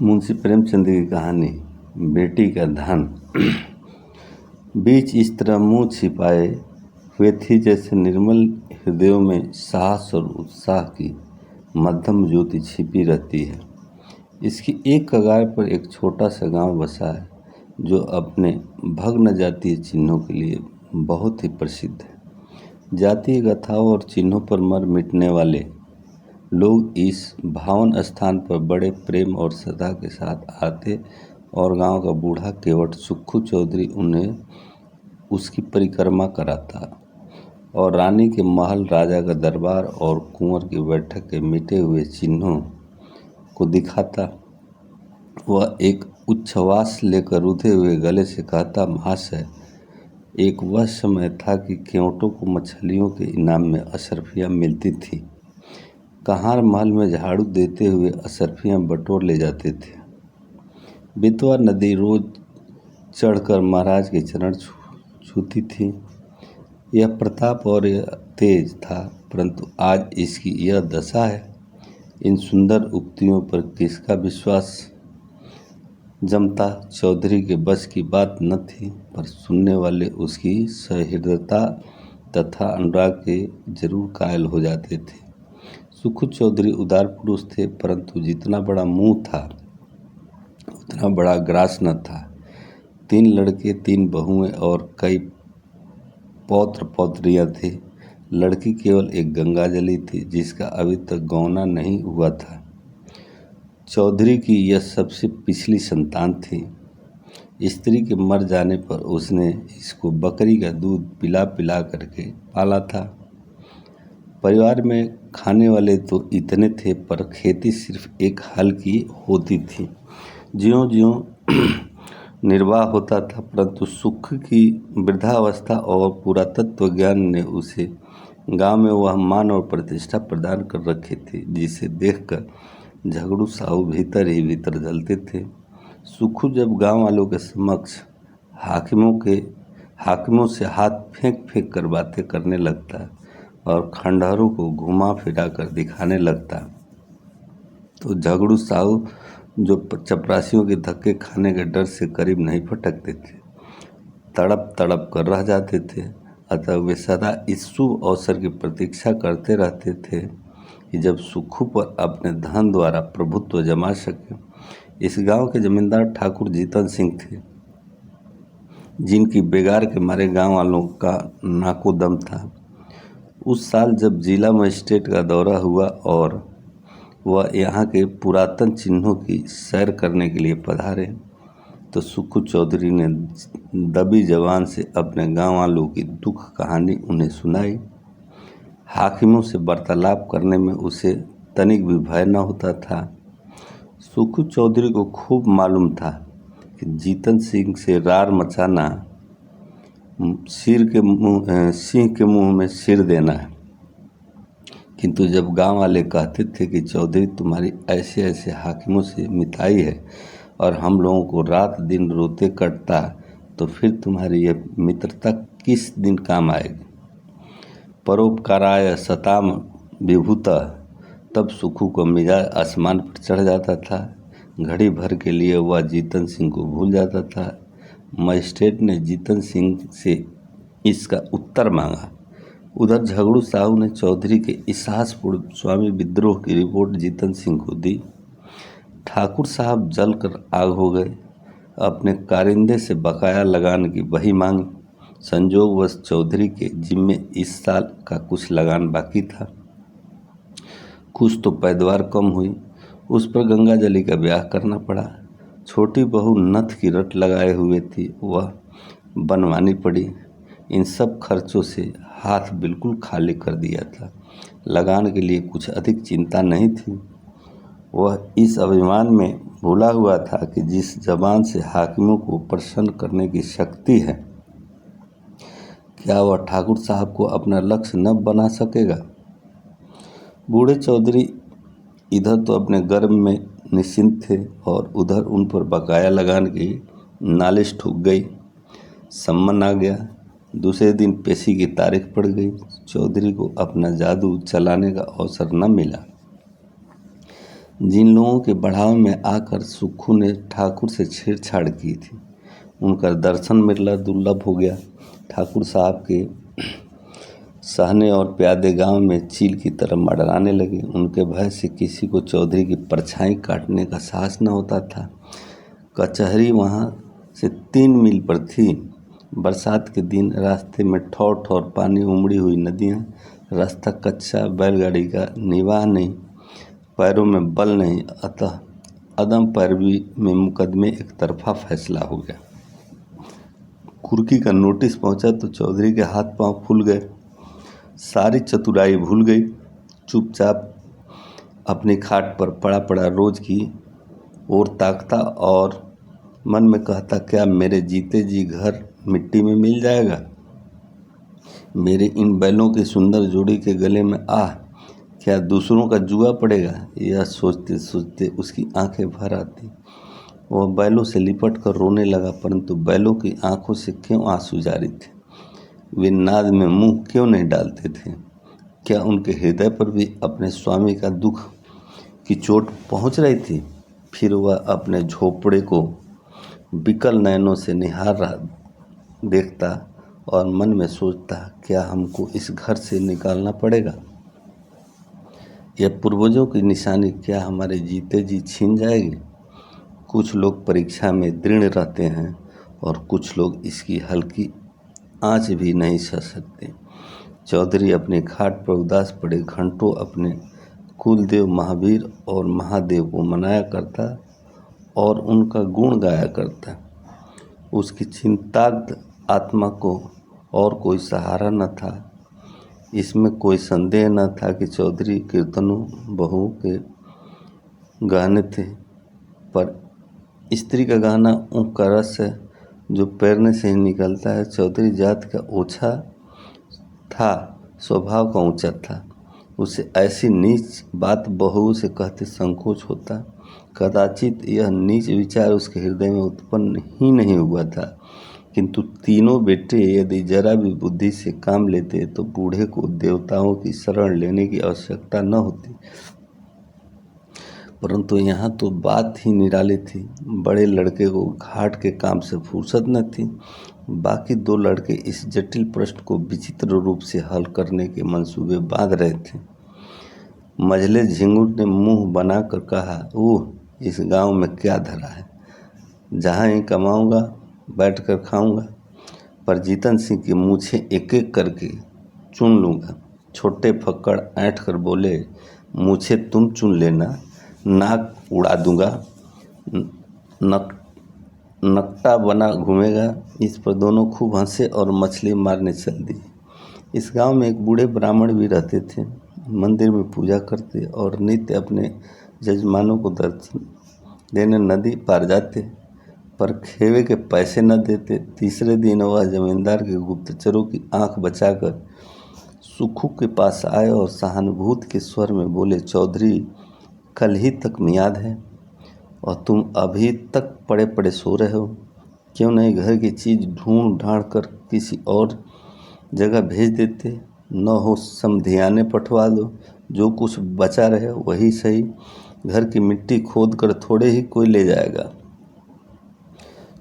मुंशी प्रेमचंद की कहानी बेटी का धन। बीच इस तरह मुंह छिपाए हुए थी जैसे निर्मल हृदयों में साहस और उत्साह की मध्यम ज्योति छिपी रहती है। इसकी एक कगार पर एक छोटा सा गांव बसा है जो अपने भग्न जातीय चिन्हों के लिए बहुत ही प्रसिद्ध है। जातीय गाथाओं और चिन्हों पर मर मिटने वाले लोग इस भावन स्थान पर बड़े प्रेम और श्रद्धा के साथ आते और गांव का बूढ़ा केवट सुक्खू चौधरी उन्हें उसकी परिक्रमा कराता और रानी के महल, राजा का दरबार और कुंवर की बैठक के मिटे हुए चिन्हों को दिखाता। वह एक उच्छ्वास लेकर रुधे हुए गले से कहता, महाशय, एक वह समय था कि केवटों को मछलियों के इनाम में अशर्फियाँ मिलती थी। कहार महल में झाड़ू देते हुए अशर्फियाँ बटोर ले जाते थे। बेतवा नदी रोज चढ़कर महाराज के चरण छूती थी। यह प्रताप और यह तेज था, परंतु आज इसकी यह दशा है। इन सुंदर उक्तियों पर किसका विश्वास जमता? चौधरी के बस की बात न थी, पर सुनने वाले उसकी सहृदयता तथा अनुराग के जरूर कायल हो जाते थे। सुक्खू चौधरी उदार पुरुष थे, परंतु जितना बड़ा मुंह था उतना बड़ा ग्रास न था। 3 लड़के, 3 बहुएं और कई पौत्र पौत्रियां थे। लड़की केवल एक गंगाजली थी जिसका अभी तक गौना नहीं हुआ था। चौधरी की यह सबसे पिछली संतान थी। स्त्री के मर जाने पर उसने इसको बकरी का दूध पिला पिला करके पाला था। परिवार में खाने वाले तो इतने थे, पर खेती सिर्फ एक हल की होती थी। ज्यों-ज्यों निर्वाह होता था, परंतु सुख की वृद्धावस्था और पुरातत्व ज्ञान ने उसे गांव में वह मान और प्रतिष्ठा प्रदान कर रखी थी जिसे देखकर झगड़ू साहू भीतर ही भीतर जलते थे। सुक्खू जब गांव वालों के समक्ष हाकिमों से हाथ फेंक फेंक कर बातें करने लगता और खंडहरों को घुमा फिरा कर दिखाने लगता, तो झगड़ू साहू, जो चपरासियों के धक्के खाने के डर से करीब नहीं फटकते थे, तड़प तड़प कर रह जाते थे। अतः वे सदा इस शुभ अवसर की प्रतीक्षा करते रहते थे कि जब सुक्खू पर अपने धन द्वारा प्रभुत्व जमा सके। इस गांव के जमींदार ठाकुर जीतन सिंह थे, जिनकी बेगार के मारे गांव वालों का नाको दम था। उस साल जब जिला मजिस्ट्रेट का दौरा हुआ और वह यहाँ के पुरातन चिन्हों की सैर करने के लिए पधारे, तो सुक्खू चौधरी ने दबी जबान से अपने गांव वालों की दुख कहानी उन्हें सुनाई। हाकिमों से वार्तालाप करने में उसे तनिक भी भय न होता था। सुक्खू चौधरी को खूब मालूम था कि जीतन सिंह से रार मचाना सिंह के मुंह में सिर देना है। किंतु जब गांव वाले कहते थे कि चौधरी, तुम्हारी ऐसे ऐसे हाकिमों से मिताई है और हम लोगों को रात दिन रोते कटता, तो फिर तुम्हारी यह मित्रता किस दिन काम आएगी? परोपकाराय सताम विभूतः। तब सुक्खू को मिजाज आसमान पर चढ़ जाता था। घड़ी भर के लिए वह जीतन सिंह को भूल जाता था। मजिस्ट्रेट ने जीतन सिंह से इसका उत्तर मांगा। उधर झगड़ू साहू ने चौधरी के इस साहसपूर्ण स्वामी विद्रोह की रिपोर्ट जीतन सिंह को दी। ठाकुर साहब जलकर आग हो गए। अपने कारिंदे से बकाया लगान की वही मांगी। संजोगवश चौधरी के जिम्मे इस साल का कुछ लगान बाकी था। कुछ तो पैदावार कम हुई, उस पर गंगाजली का ब्याह करना पड़ा। छोटी बहू नथ की रट लगाए हुए थी, वह बनवानी पड़ी। इन सब खर्चों से हाथ बिल्कुल खाली कर दिया था। लगान के लिए कुछ अधिक चिंता नहीं थी। वह इस अभिमान में भूला हुआ था कि जिस जबान से हाकिमों को प्रसन्न करने की शक्ति है, क्या वह ठाकुर साहब को अपना लक्ष्य न बना सकेगा? बूढ़े चौधरी इधर तो अपने गर्भ में निश्चिंत थे और उधर उन पर बकाया लगान की नालिश ठुक गई। सम्मन आ गया। दूसरे दिन पेशी की तारीख पड़ गई। चौधरी को अपना जादू चलाने का अवसर न मिला। जिन लोगों के बढ़ावे में आकर सुक्खू ने ठाकुर से छेड़छाड़ की थी, उनका दर्शन मिलना दुर्लभ हो गया। ठाकुर साहब के सहने और प्यादे गांव में चील की तरह मंडराने लगे। उनके भय से किसी को चौधरी की परछाई काटने का साहस न होता था। कचहरी वहां से 3 मील पर थी। बरसात के दिन रास्ते में ठौर ठौर पानी, उमड़ी हुई नदियां, रास्ता कच्चा, बैलगाड़ी का निवाह नहीं, पैरों में बल नहीं, अतः अदम पैरवी में मुकदमे एक तरफा फैसला हो गया। कुर्की का नोटिस पहुंचा तो चौधरी के हाथ पांव फूल गए। सारी चतुराई भूल गई। चुपचाप अपनी खाट पर पड़ा पड़ा रोज की ओर ताकता और मन में कहता, क्या मेरे जीते जी घर मिट्टी में मिल जाएगा? मेरे इन बैलों की सुंदर जोड़ी के गले में क्या दूसरों का जुआ पड़ेगा? यह सोचते सोचते उसकी आंखें भर आती। वह बैलों से लिपट कर रोने लगा, परंतु बैलों की आंखों से क्यों आंसू जारी थे? वे नाद में मुंह क्यों नहीं डालते थे? क्या उनके हृदय पर भी अपने स्वामी का दुख की चोट पहुंच रही थी? फिर वह अपने झोपड़े को विकल नयनों से निहार रहा देखता और मन में सोचता, क्या हमको इस घर से निकालना पड़ेगा? यह पूर्वजों की निशानी क्या हमारे जीते जी छीन जाएगी? कुछ लोग परीक्षा में दृढ़ रहते हैं और कुछ लोग इसकी हल्की आंच भी नहीं सह सकते। चौधरी अपने खाट पर उदास पड़े घंटों अपने कुलदेव महावीर और महादेव को मनाया करता और उनका गुण गाया करता। उसकी चिंताग्ध आत्मा को और कोई सहारा न था। इसमें कोई संदेह न था कि चौधरी कीर्तनों बहू के गाने थे, पर स्त्री का गाना ऊँख का रस है जो पैरने से ही निकलता है। चौधरी जात का ओछा था, स्वभाव का ऊंचा था। उसे ऐसी नीच बात बहू से कहते संकोच होता। कदाचित यह नीच विचार उसके हृदय में उत्पन्न ही नहीं हुआ था, किंतु तीनों बेटे यदि जरा भी बुद्धि से काम लेते तो बूढ़े को देवताओं की शरण लेने की आवश्यकता न होती। परंतु यहाँ तो बात ही निराली थी। बड़े लड़के को घाट के काम से फुर्सत न थी। बाकी 2 लड़के इस जटिल प्रश्न को विचित्र रूप से हल करने के मंसूबे बांध रहे थे। मझले झिंगुर ने मुंह बनाकर कहा, ओह, इस गांव में क्या धरा है? जहाँ ही कमाऊंगा बैठकर खाऊंगा, पर जीतन सिंह की मूछें एक एक करके चुन लूँगा। छोटे फक्कड़ ऐंठ कर बोले, मूछें तुम चुन लेना, नाक उड़ा दूंगा, नकटा बना घूमेगा। इस पर दोनों खूब हंसे और मछली मारने चल दी। इस गांव में एक बूढ़े ब्राह्मण भी रहते थे। मंदिर में पूजा करते और नित्य अपने जजमानों को दर्शन देने नदी पार जाते, पर खेवे के पैसे न देते। तीसरे दिन वह जमींदार के गुप्तचरों की आंख बचाकर सुक्खू के पास आए और सहानुभूति के स्वर में बोले, चौधरी, कल ही तक मियाद है और तुम अभी तक पड़े पड़े सो रहे हो। क्यों नहीं घर की चीज़ ढूंढ ढांढ कर किसी और जगह भेज देते? न हो समधियाने पठवा दो, जो कुछ बचा रहे वही सही। घर की मिट्टी खोद कर थोड़े ही कोई ले जाएगा।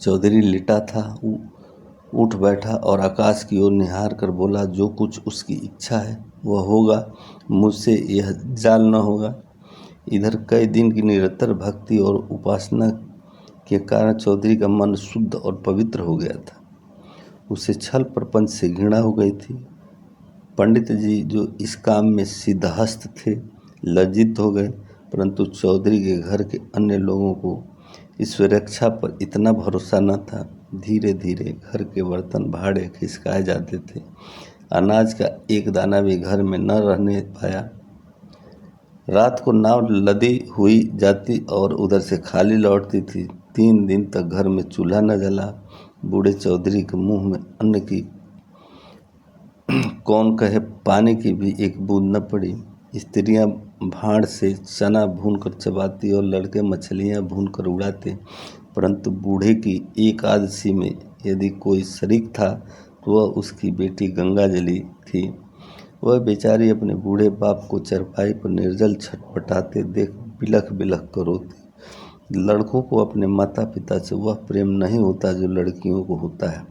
चौधरी लिटा था, उठ बैठा और आकाश की ओर निहार कर बोला, जो कुछ उसकी इच्छा है वह होगा, मुझसे यह जाल न होगा। इधर कई दिन की निरंतर भक्ति और उपासना के कारण चौधरी का मन शुद्ध और पवित्र हो गया था। उसे छल प्रपंच से घृणा हो गई थी। पंडित जी जो इस काम में सिद्धहस्त थे लज्जित हो गए, परंतु चौधरी के घर के अन्य लोगों को ईश्वरक्षा पर इतना भरोसा न था। धीरे धीरे घर के बर्तन भाड़े खिसकाए जाते थे। अनाज का एक दाना भी घर में न रहने पाया। रात को नाव लदी हुई जाती और उधर से खाली लौटती थी। 3 दिन तक घर में चूल्हा न जला। बूढ़े चौधरी के मुंह में अन्न की कौन कहे पानी की भी एक बूंद न पड़ी। स्त्रियां भांड से चना भूनकर चबाती और लड़के मछलियां भूनकर उड़ाते, परंतु बूढ़े की एक आदशी में यदि कोई शरीक था तो वह उसकी बेटी गंगाजली थी। वह बेचारी अपने बूढ़े बाप को चरपाई पर निर्जल छटपटाते देख बिलख बिलख कर रोती। लड़कों को अपने माता पिता से वह प्रेम नहीं होता जो लड़कियों को होता है।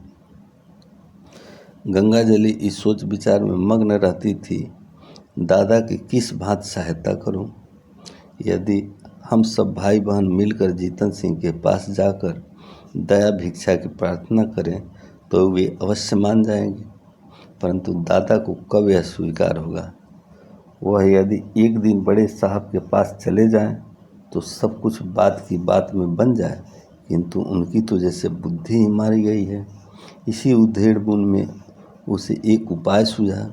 गंगाजली इस सोच विचार में मग्न रहती थी, दादा की किस भांति सहायता करूं? यदि हम सब भाई बहन मिलकर जीतन सिंह के पास जाकर दया भिक्षा की प्रार्थना करें तो वे अवश्य मान जाएंगे, परंतु दादा को कब यह स्वीकार होगा? वह यदि एक दिन बड़े साहब के पास चले जाएं तो सब कुछ बात की बात में बन जाए, किंतु उनकी तो जैसे बुद्धि ही मारी गई है। इसी उधेड़-बुन में उसे एक उपाय सूझा।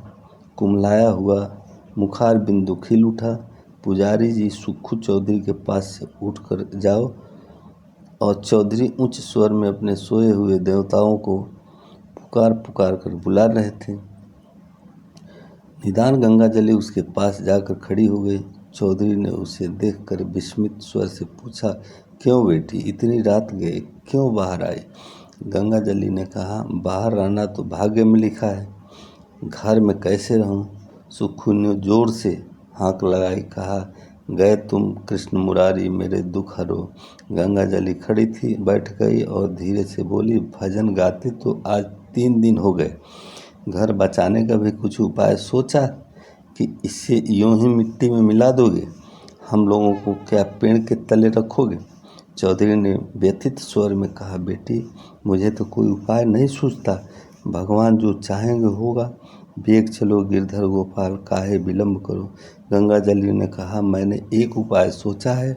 कुमलाया हुआ मुखार बिंदु खिल उठा। पुजारी जी, सुक्खू चौधरी के पास से उठकर जाओ। और चौधरी उच्च स्वर में अपने सोए हुए देवताओं को पुकार पुकार कर बुला रहे थे। निदान गंगाजली उसके पास जाकर खड़ी हो गई। चौधरी ने उसे देखकर विस्मित स्वर से पूछा, क्यों बेटी, इतनी रात गए, क्यों बाहर आई? गंगाजली ने कहा, बाहर रहना तो भाग्य में लिखा है, घर में कैसे रहूं? सुक्खू ने जोर से हाँक लगाई, कहा, गए तुम कृष्ण मुरारी मेरे दुख हरो। गंगाजली खड़ी थी, बैठ गई और धीरे से बोली, भजन गाते तो आज 3 दिन हो गए। घर बचाने का भी कुछ उपाय सोचा कि इससे यूं ही मिट्टी में मिला दोगे? हम लोगों को क्या पेड़ के तले रखोगे? चौधरी ने व्यथित स्वर में कहा, बेटी, मुझे तो कोई उपाय नहीं सूझता। भगवान जो चाहेंगे होगा। बेग चलो गिरधर गोपाल, काहे विलम्ब करो। गंगाजली ने कहा, मैंने एक उपाय सोचा है,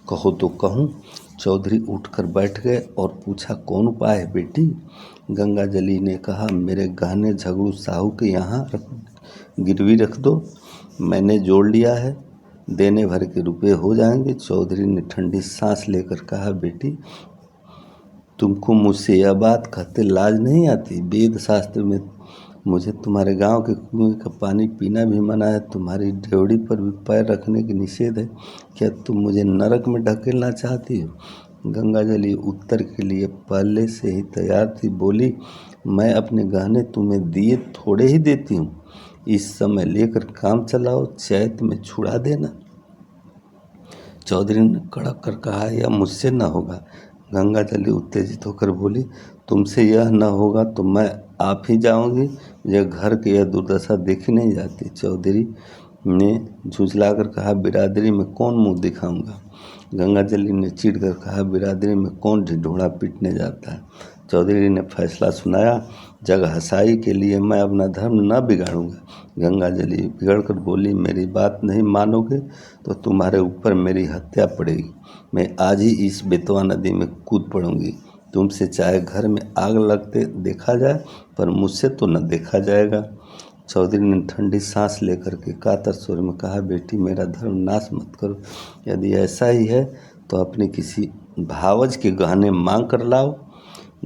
कहो तो कहूँ। चौधरी उठकर बैठ गए और पूछा, कौन उपाय है बेटी? गंगाजली ने कहा, मेरे गहने झगड़ू साहू के यहाँ गिरवी रख दो, मैंने जोड़ लिया है, देने भर के रुपए हो जाएंगे। चौधरी ने ठंडी सांस लेकर कहा, बेटी, तुमको मुझसे यह बात कहते लाज नहीं आती? वेद शास्त्र में मुझे तुम्हारे गांव के कुएं का पानी पीना भी मना है, तुम्हारी ड्योढ़ी पर भी पैर रखने की निषेध है। क्या तुम मुझे नरक में ढकेलना चाहती हो? गंगाजली उत्तर के लिए पहले से ही तैयार थी। बोली, मैं अपने गहने तुम्हें दिए थोड़े ही देती हूँ, इस समय लेकर काम चलाओ, चैत में छुड़ा देना। चौधरी ने कड़क कर कहा, यह मुझसे न होगा। गंगाजली उत्तेजित होकर बोली, तुमसे यह न होगा तो मैं आप ही जाऊंगी, मुझे घर की यह दुर्दशा देखी नहीं जाती। चौधरी ने झुझलाकर कहा, बिरादरी में कौन मुंह दिखाऊंगा? गंगाजली ने चिढ़ कर कहा, बिरादरी में कौन ढिढोरा पीटने जाता है? चौधरी ने फैसला सुनाया, जग हसाई के लिए मैं अपना धर्म न बिगाड़ूंगा। गंगाजली बिगड़कर बोली, मेरी बात नहीं मानोगे तो तुम्हारे ऊपर मेरी हत्या पड़ेगी। मैं आज ही इस बेतवा नदी में कूद पड़ूंगी। तुमसे चाहे घर में आग लगते देखा जाए, पर मुझसे तो न देखा जाएगा। चौधरी ने ठंडी सांस लेकर के कातर स्वर में कहा, बेटी, मेरा धर्म नाश मत करो। यदि ऐसा ही है तो अपने किसी भावज के गहने मांग कर लाओ।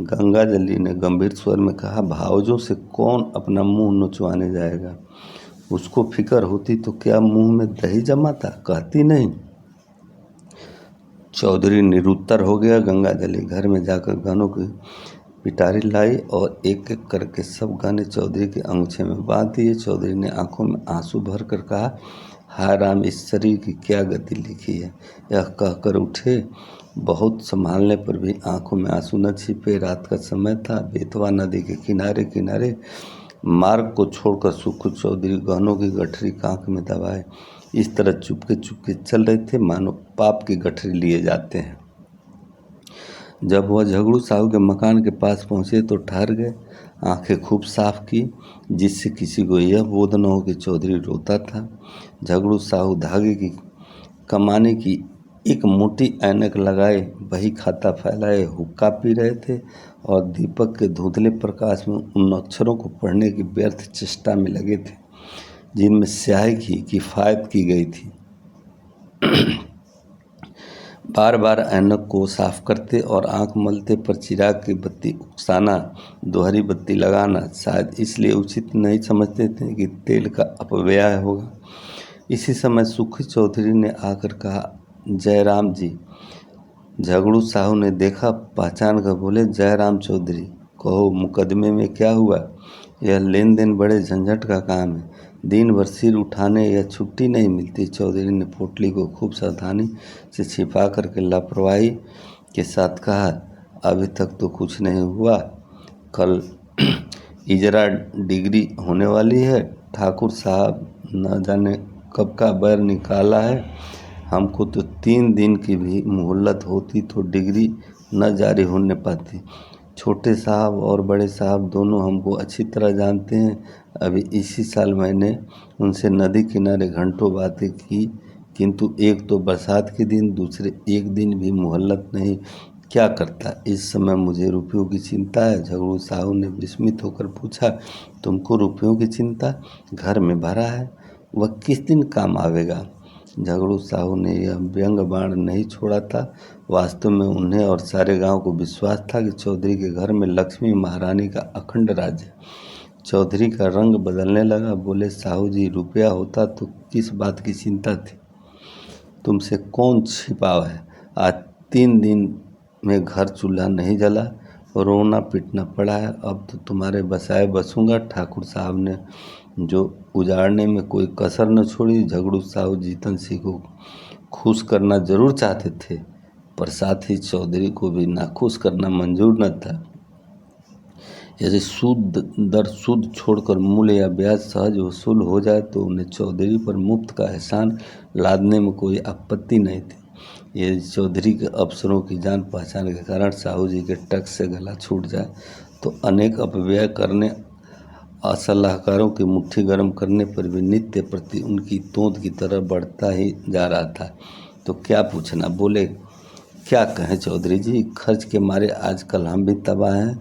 गंगाजली ने गंभीर स्वर में कहा, भावजों से कौन अपना मुंह नुचवाने जाएगा? उसको फिक्र होती तो क्या मुंह में दही जमाता, कहती नहीं। चौधरी निरुत्तर हो गया। गंगाजली घर में जाकर गहनों की पिटारी लाई और एक एक करके सब गहने चौधरी के अंगूछे में बांध दिए। चौधरी ने आंखों में आंसू भर कर कहा, हाय राम, इस शरीर की क्या गति लिखी है। यह कहकर उठे। बहुत संभालने पर भी आंखों में आंसू न छिपे। रात का समय था। बेतवा नदी के किनारे किनारे मार्ग को छोड़कर सुक्खू चौधरी गहनों की गठरी कांख में दबाए इस तरह चुपके चुपके चल रहे थे मानो पाप की गठरी लिए जाते हैं। जब वह झगड़ू साहू के मकान के पास पहुंचे तो ठहर गए, आंखें खूब साफ की, जिससे किसी को यह बोध न हो कि चौधरी रोता था। झगड़ू साहू धागे की कमाने की एक मोटी ऐनक लगाए बही खाता फैलाए हुक्का पी रहे थे और दीपक के धुंधले प्रकाश में उन अक्षरों को पढ़ने की व्यर्थ चेष्टा में लगे थे जिनमें स्याही की किफ़ायत की गई थी। बार बार ऐनक को साफ करते और आंख मलते पर चिराग की बत्ती उकसाना, दोहरी बत्ती लगाना शायद इसलिए उचित नहीं समझते थे कि तेल का अपव्यय होगा। इसी समय सुखी चौधरी ने आकर कहा, जयराम जी। झगड़ू साहू ने देखा, पहचान कर बोले, जयराम चौधरी, कहो मुकदमे में क्या हुआ? यह लेन देन बड़े झंझट का काम है। दिन भर सिर उठाने या छुट्टी नहीं मिलती। चौधरी ने पोटली को खूब सावधानी से छिपा करके लापरवाही के साथ कहा, अभी तक तो कुछ नहीं हुआ। कल इजरा डिग्री होने वाली है। ठाकुर साहब न जाने कब का बैर निकाला है। हमको तो 3 दिन की भी मोहलत होती तो डिग्री न जारी होने पाती। छोटे साहब और बड़े साहब दोनों हमको अच्छी तरह जानते हैं। अभी इसी साल मैंने उनसे नदी किनारे घंटों बातें की, किंतु एक तो बरसात के दिन, दूसरे एक दिन भी मोहलत नहीं। क्या करता? इस समय मुझे रुपयों की चिंता है। झगड़ू साहू ने विस्मित होकर पूछा, तुमको रुपयों की चिंता? घर में भरा है, वह किस दिन काम आवेगा? झगड़ू साहू ने यह व्यंग बाण नहीं छोड़ा था। वास्तव में उन्हें और सारे गांव को विश्वास था कि चौधरी के घर में लक्ष्मी महारानी का अखंड राज है। चौधरी का रंग बदलने लगा। बोले, साहू जी, रुपया होता तो किस बात की चिंता थी? तुमसे कौन छिपाव है? आज 3 दिन में घर चूल्हा नहीं जला, रोना पीटना पड़ा है। अब तो तुम्हारे बसाए बसूंगा। ठाकुर साहब ने जो उजाड़ने में कोई कसर न छोड़ी। झगड़ू साहू जीतन सिंह को खुश करना जरूर चाहते थे, पर साथ ही चौधरी को भी नाखुश करना मंजूर न था। यदि सूद दर सूद छोड़कर मूल्य या ब्याज सहज वसूल हो जाए तो उन्हें चौधरी पर मुफ्त का एहसान लादने में कोई आपत्ति नहीं थी। यदि चौधरी के अफसरों की जान पहचान के कारण साहू जी के टैक्स से गला छूट जाए तो अनेक अपव्यय करने, असलाहकारों की मुट्ठी गर्म करने पर भी नित्य प्रति उनकी तोंद की तरह बढ़ता ही जा रहा था। तो क्या पूछना? बोले, क्या कहें चौधरी जी, खर्च के मारे आजकल हम भी तबाह हैं।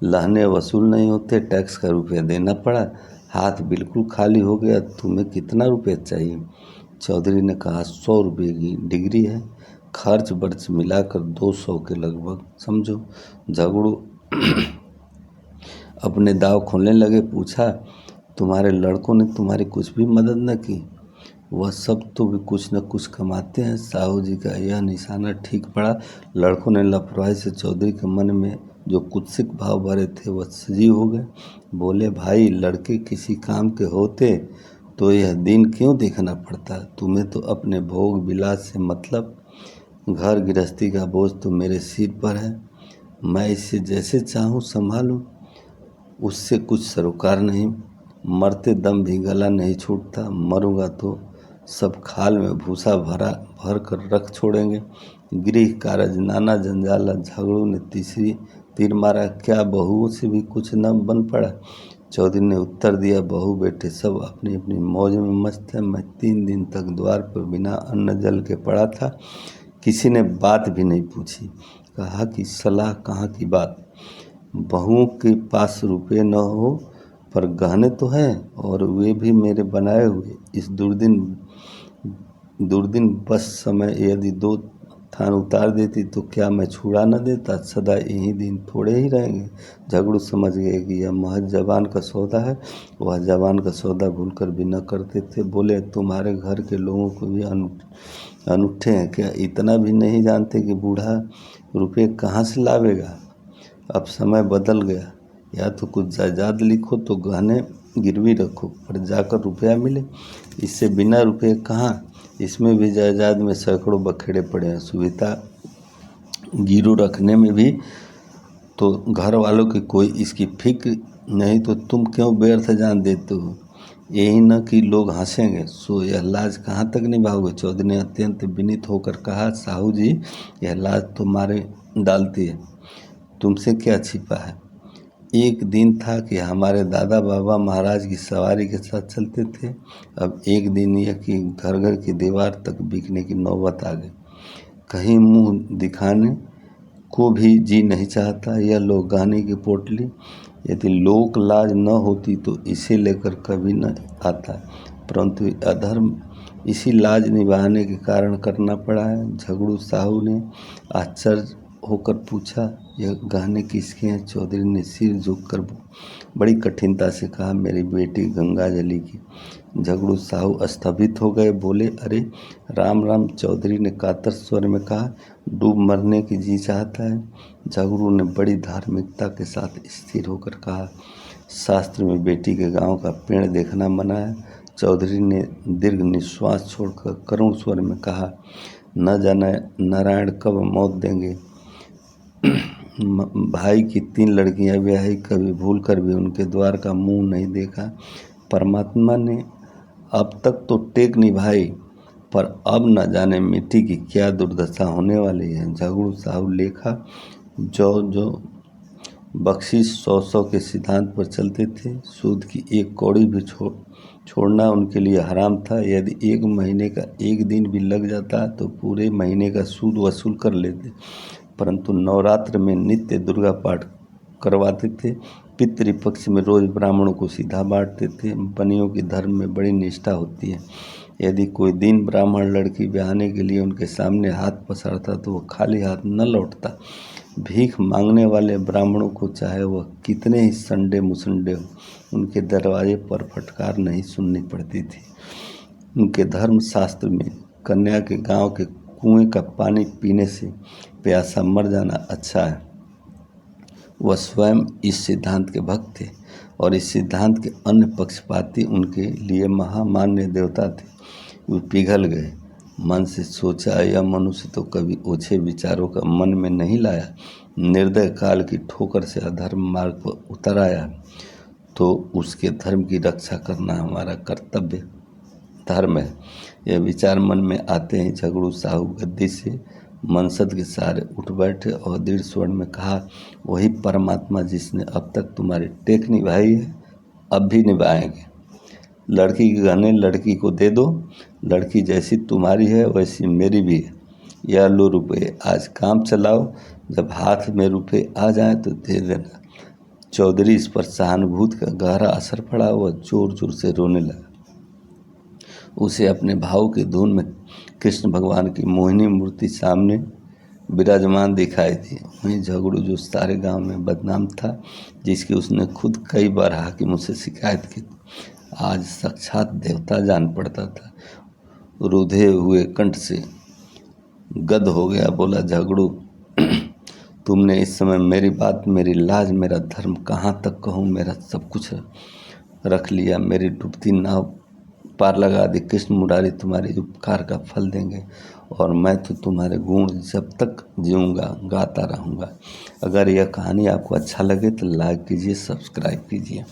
लहने वसूल नहीं होते, टैक्स का रुपया देना पड़ा, हाथ बिल्कुल खाली हो गया। तुम्हें कितना रुपया चाहिए? चौधरी ने कहा, 100 रुपये की डिग्री है, खर्च वर्च मिलाकर 200 के लगभग समझो। झगड़ू अपने दाव खोलने लगे। पूछा, तुम्हारे लड़कों ने तुम्हारी कुछ भी मदद न की? वह सब तो भी कुछ न कुछ कमाते हैं। साहू जी का यह निशाना ठीक पड़ा। लड़कों ने लापरवाही से चौधरी के मन में जो कुत्सित भाव भरे थे वह सजीव हो गए। बोले, भाई, लड़के किसी काम के होते तो यह दिन क्यों देखना पड़ता? तुम्हें तो अपने भोग विलास से मतलब। घर गृहस्थी का बोझ तो मेरे सिर पर है, मैं इसे जैसे चाहूँ संभालूं, उससे कुछ सरोकार नहीं। मरते दम भी गला नहीं छूटता, मरूंगा तो सब खाल में भूसा भर कर रख छोड़ेंगे। गृह कारज नाना जंजाल। झगड़ू ने तीसरी तीर मारा, क्या बहुओं से भी कुछ न बन पड़ा? चौधरी ने उत्तर दिया, बहू बेटे सब अपनी अपनी मौज में मस्त है। मैं 3 दिन तक द्वार पर बिना अन्न जल के पड़ा था, किसी ने बात भी नहीं पूछी। कहा कि सलाह कहाँ की बात, बहुओं के पास रुपए न हो पर गहने तो हैं, और वे भी मेरे बनाए हुए। इस दुर्दिन बस समय यदि 2 थान उतार देती तो क्या मैं छुड़ा न देता? सदा यही दिन थोड़े ही रहेंगे। झगड़ू समझ गए कि यह महज जबान का सौदा है। वह जबान का सौदा भूलकर भी न करते थे। बोले, तुम्हारे घर के लोगों को भी अनूठे हैं क्या? इतना भी नहीं जानते कि बूढ़ा रुपये कहाँ से लावेगा? अब समय बदल गया, या तो कुछ जायदाद लिखो तो गहने गिरवी रखो पर जाकर रुपया मिले। इससे बिना रुपये कहाँ? इसमें भी जायदाद में सैकड़ों बखेड़े पड़े हैं। सुविधा गिरो रखने में भी तो घर वालों की कोई इसकी फिक्र नहीं, तो तुम क्यों व्यर्थ जान देते हो? यही न कि लोग हंसेंगे, सो यह लाज कहाँ तक निभाओगे? चौधरी ने अत्यंत विनीत होकर कहा, साहू जी, यह लाज तो मारे डालती है, तुमसे क्या छिपा है? एक दिन था कि हमारे दादा बाबा महाराज की सवारी के साथ चलते थे। अब एक दिन यह कि घर घर की दीवार तक बिकने की नौबत आ गई। कहीं मुंह दिखाने को भी जी नहीं चाहता। यह लोग गहने की पोटली, यदि लोक लाज न होती तो इसे लेकर कभी न आता, परंतु अधर्म इसी लाज निभाने के कारण करना पड़ा है। झगड़ू साहू ने आश्चर्य होकर पूछा, यह गहने किसके हैं? चौधरी ने सिर झुककर बड़ी कठिनता से कहा, मेरी बेटी गंगाजली की। झगड़ू साहू स्तंभित हो गए। बोले, अरे राम राम। चौधरी ने कातर स्वर में कहा, डूब मरने की जी चाहता है? झगड़ू ने बड़ी धार्मिकता के साथ स्थिर होकर कहा, शास्त्र में बेटी के गांव का पेड़ देखना मना है। चौधरी ने दीर्घ निश्वास छोड़कर करुण स्वर में कहा, न जाने नारायण कब मौत देंगे। भाई की 3 लड़कियां ब्याही, कभी भूल कर भी उनके द्वार का मुंह नहीं देखा। परमात्मा ने अब तक तो टेक निभाई, पर अब न जाने मिट्टी की क्या दुर्दशा होने वाली है। झगड़ू साहू लेखा जो बख्शीश 100 के सिद्धांत पर चलते थे। सूद की एक कौड़ी भी छोड़ना उनके लिए हराम था। यदि 1 महीने का 1 दिन भी लग जाता तो पूरे महीने का सूद वसूल कर लेते। परंतु नवरात्र में नित्य दुर्गा पाठ करवाते थे। पितृपक्ष में रोज ब्राह्मणों को सीधा बांटते थे। बनियों की धर्म में बड़ी निष्ठा होती है। यदि कोई दिन ब्राह्मण लड़की ब्याहने के लिए उनके सामने हाथ पसारता तो वो खाली हाथ न लौटता। भीख मांगने वाले ब्राह्मणों को चाहे वह कितने ही संडे मुसंडे हो, उनके दरवाजे पर फटकार नहीं सुननी पड़ती थी। उनके धर्म शास्त्र में कन्या के गांव के कुएं का पानी पीने से प्यासा मर जाना अच्छा है। वह स्वयं इस सिद्धांत के भक्त थे और इस सिद्धांत के अन्य पक्षपाती उनके लिए महामान्य देवता थे। वे पिघल गए। मन से सोचा, यह मनुष्य तो कभी ओछे विचारों का मन में नहीं लाया। निर्दय काल की ठोकर से अधर्म मार्ग पर उतर आया तो उसके धर्म की रक्षा करना हमारा कर्तव्य धर्म है। यह विचार मन में आते ही झगड़ू साहू गद्दी से मनसद के सहारे उठ बैठे और दृढ़ स्वर में कहा, वही परमात्मा जिसने अब तक तुम्हारी टेक निभाई है, अब भी निभाएंगे। लड़की के गहने लड़की को दे दो। लड़की जैसी तुम्हारी है वैसी मेरी भी है। यह लो रुपये, आज काम चलाओ। जब हाथ में रुपये आ जाए तो दे देना। चौधरी इस पर सहानुभूति का गहरा असर पड़ा। वह जोर जोर से रोने लगा। उसे अपने भाव की धुन में कृष्ण भगवान की मोहिनी मूर्ति सामने विराजमान दिखाई दी। वहीं झगड़ू, जो सारे गांव में बदनाम था, जिसकी उसने खुद कई बार हाकिमों से शिकायत की, आज साक्षात देवता जान पड़ता था। रुधे हुए कंठ से गद हो गया, बोला, झगड़ू, तुमने इस समय मेरी बात, मेरी लाज, मेरा धर्म कहाँ तक कहूँ, मेरा सब कुछ रख लिया। मेरी डूबती नाव पार लगा दी। कृष्ण मुरारी तुम्हारे उपकार का फल देंगे और मैं तो तुम्हारे गुण जब तक जीऊँगा गाता रहूँगा। अगर यह कहानी आपको अच्छा लगे तो लाइक कीजिए, सब्सक्राइब कीजिए।